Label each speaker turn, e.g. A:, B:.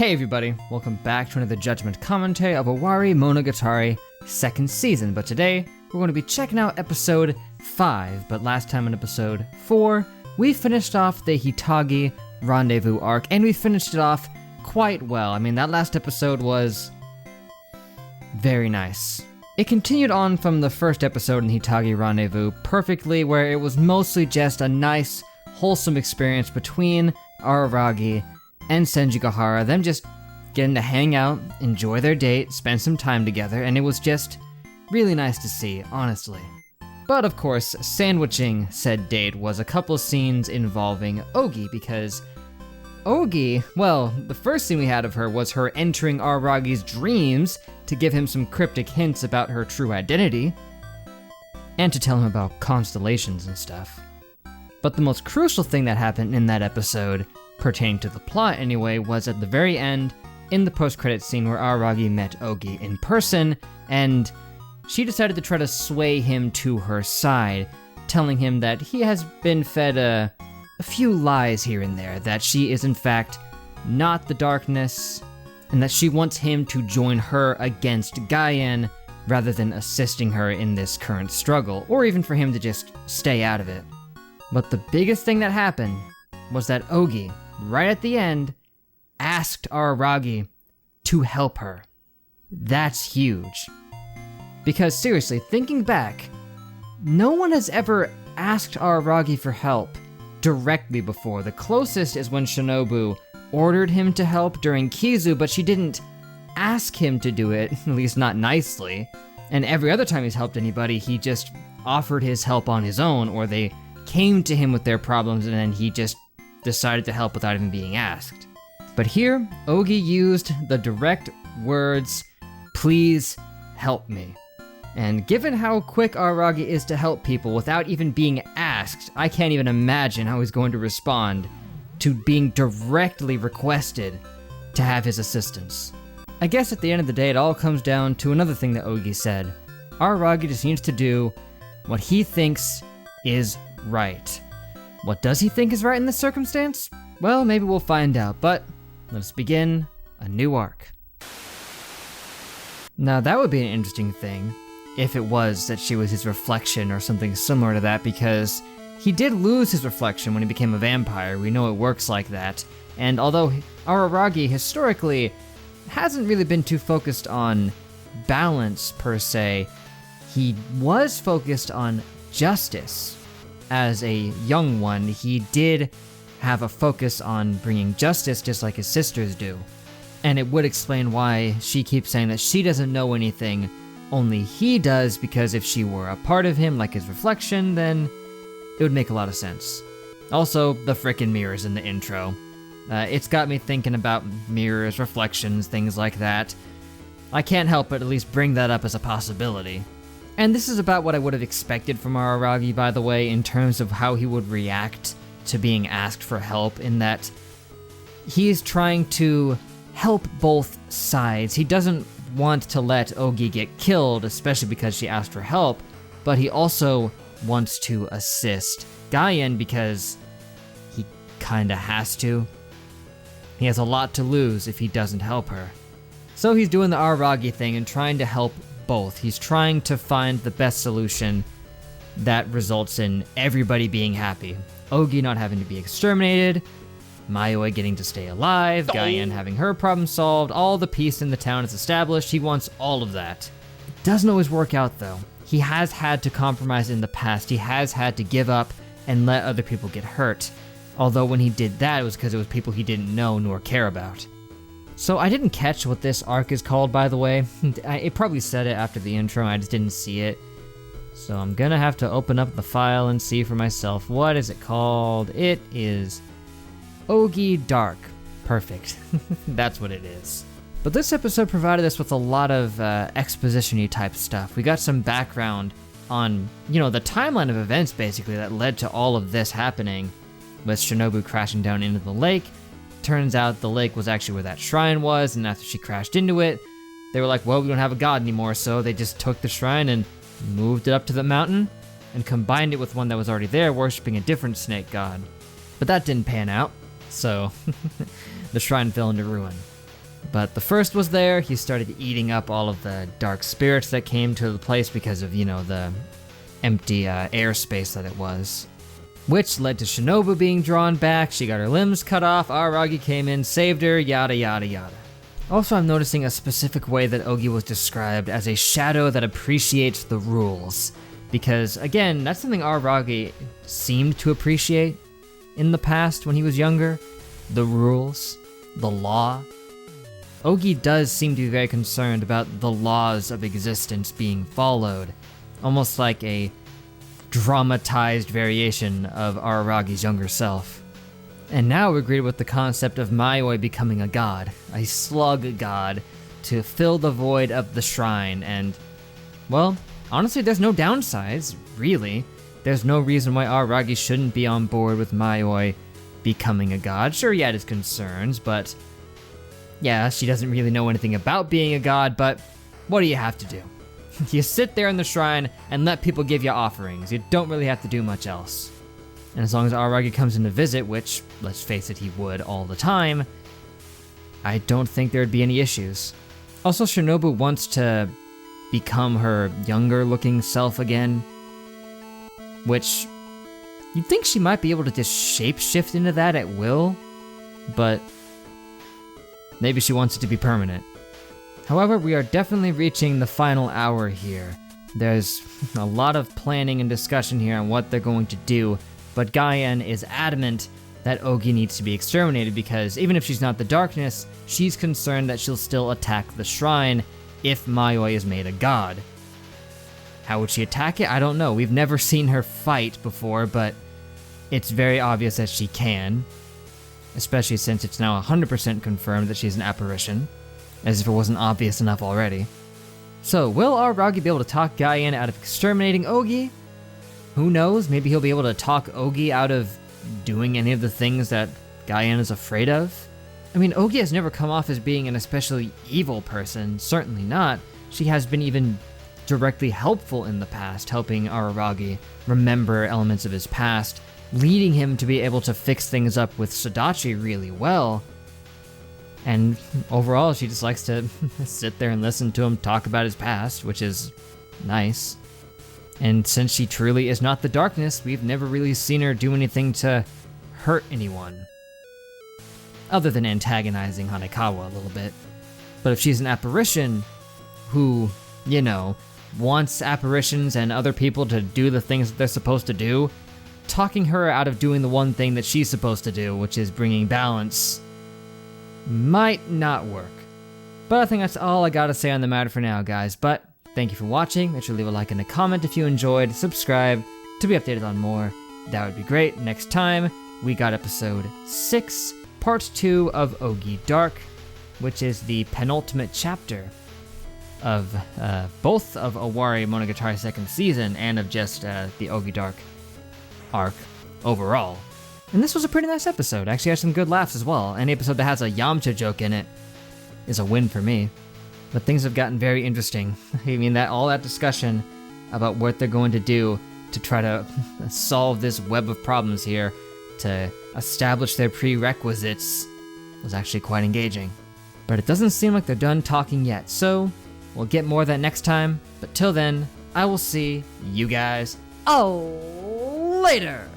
A: Hey everybody, welcome back to another Judgment commentary of Owarimonogatari second season, but today we're going to be checking out episode 5, but last time in episode 4, we finished off the Hitagi Rendezvous arc, and we finished it off quite well. I mean, that last episode was very nice. It continued on from the first episode in Hitagi Rendezvous perfectly, where it was mostly just a nice, wholesome experience between Araragi and Senjigahara, them just getting to hang out, enjoy their date, spend some time together, and it was just really nice to see, honestly. But of course, sandwiching said date was a couple scenes involving Ougi, because Ougi, well, the first scene we had of her was her entering Araragi's dreams to give him some cryptic hints about her true identity, and to tell him about constellations and stuff. But the most crucial thing that happened in that episode, pertaining to the plot anyway, was at the very end, in the post-credit scene where Araragi met Ougi in person, and she decided to try to sway him to her side, telling him that he has been fed a few lies here and there, that she is in fact not the darkness, and that she wants him to join her against Gaien rather than assisting her in this current struggle, or even for him to just stay out of it. But the biggest thing that happened was that Ougi, right at the end, asked Araragi to help her. That's huge. Because seriously, thinking back, no one has ever asked Araragi for help directly before. The closest is when Shinobu ordered him to help during Kizu, but she didn't ask him to do it, at least not nicely. And every other time he's helped anybody, he just offered his help on his own, or they came to him with their problems and then he just decided to help without even being asked. But here, Ougi used the direct words, "Please help me." And given how quick Araragi is to help people without even being asked, I can't even imagine how he's going to respond to being directly requested to have his assistance. I guess at the end of the day, it all comes down to another thing that Ougi said. Araragi just needs to do what he thinks is right. What does he think is right in this circumstance? Well, maybe we'll find out, but let's begin a new arc. Now that would be an interesting thing, if it was that she was his reflection or something similar to that, because he did lose his reflection when he became a vampire. We know it works like that. And although Araragi historically hasn't really been too focused on balance per se, he was focused on justice. As a young one, he did have a focus on bringing justice just like his sisters do. And it would explain why she keeps saying that she doesn't know anything, only he does, because if she were a part of him like his reflection, then it would make a lot of sense. Also, the frickin' mirrors in the intro. It's got me thinking about mirrors, reflections, things like that. I can't help but at least bring that up as a possibility. And this is about what I would have expected from Araragi, by the way, in terms of how he would react to being asked for help, in that he's trying to help both sides. He doesn't want to let Ougi get killed, especially because she asked for help, but he also wants to assist Gaien because he kinda has to. He has a lot to lose if he doesn't help her. So he's doing the Araragi thing and trying to help both. He's trying to find the best solution that results in everybody being happy. Ougi not having to be exterminated, Mayoi getting to stay alive, Gaien having her problem solved, all the peace in the town is established. He wants all of that. It doesn't always work out though. He has had to compromise in the past. He has had to give up and let other people get hurt. Although when he did that, it was because it was people he didn't know nor care about. So I didn't catch what this arc is called, by the way. It probably said it after the intro, I just didn't see it. So I'm gonna have to open up the file and see for myself. What is it called? It is Ougi Dark. Perfect. That's what it is. But this episode provided us with a lot of exposition-y type stuff. We got some background on, the timeline of events, basically, that led to all of this happening, with Shinobu crashing down into the lake. Turns out the lake was actually where that shrine was, and after she crashed into it, they were like, well, we don't have a god anymore, so they just took the shrine and moved it up to the mountain and combined it with one that was already there, worshipping a different snake god. But that didn't pan out, so the shrine fell into ruin. But the first was there. He started eating up all of the dark spirits that came to the place because of, the empty airspace that it was. Which led to Shinobu being drawn back. She got her limbs cut off. Araragi came in, saved her, yada yada yada. Also, I'm noticing a specific way that Ougi was described as a shadow that appreciates the rules. Because, again, that's something Araragi seemed to appreciate in the past when he was younger. The rules, the law. Ougi does seem to be very concerned about the laws of existence being followed, almost like a dramatized variation of Araragi's younger self. And now we're greeted with the concept of Mayoi becoming a god, a slug god, to fill the void of the shrine, and, well, honestly, there's no downsides, really. There's no reason why Araragi shouldn't be on board with Mayoi becoming a god. Sure, he had his concerns, but yeah, she doesn't really know anything about being a god, but what do you have to do? You sit there in the shrine and let people give you offerings. You don't really have to do much else. And as long as Araragi comes in to visit, which, let's face it, he would all the time, I don't think there'd be any issues. Also, Shinobu wants to become her younger-looking self again, which you'd think she might be able to just shapeshift into that at will, but maybe she wants it to be permanent. However, we are definitely reaching the final hour here. There's a lot of planning and discussion here on what they're going to do, but Gaien is adamant that Ougi needs to be exterminated because even if she's not the darkness, she's concerned that she'll still attack the shrine if Mayoi is made a god. How would she attack it? I don't know. We've never seen her fight before, but it's very obvious that she can, especially since it's now 100% confirmed that she's an apparition, as if it wasn't obvious enough already. So, will Araragi be able to talk Gaien out of exterminating Ougi? Who knows? Maybe he'll be able to talk Ougi out of doing any of the things that Gaien is afraid of? I mean, Ougi has never come off as being an especially evil person, certainly not. She has been even directly helpful in the past, helping Araragi remember elements of his past, leading him to be able to fix things up with Sadachi really well. And overall, she just likes to sit there and listen to him talk about his past, which is nice. And since she truly is not the darkness, we've never really seen her do anything to hurt anyone, other than antagonizing Hanekawa a little bit. But if she's an apparition who, wants apparitions and other people to do the things that they're supposed to do, talking her out of doing the one thing that she's supposed to do, which is bringing balance, might not work. But I think that's all I gotta say on the matter for now, guys. But thank you for watching. Make sure to leave a like and a comment if you enjoyed. Subscribe to be updated on more. That would be great. Next time, we got episode 6, part 2 of Ougi Dark, which is the penultimate chapter of both of Owarimonogatari second season and of just the Ougi Dark arc overall. And this was a pretty nice episode. Actually had some good laughs as well. Any episode that has a Yamcha joke in it is a win for me. But things have gotten very interesting. I mean, all that discussion about what they're going to do to try to solve this web of problems here, to establish their prerequisites, was actually quite engaging. But it doesn't seem like they're done talking yet, so we'll get more of that next time. But till then, I will see you guys later!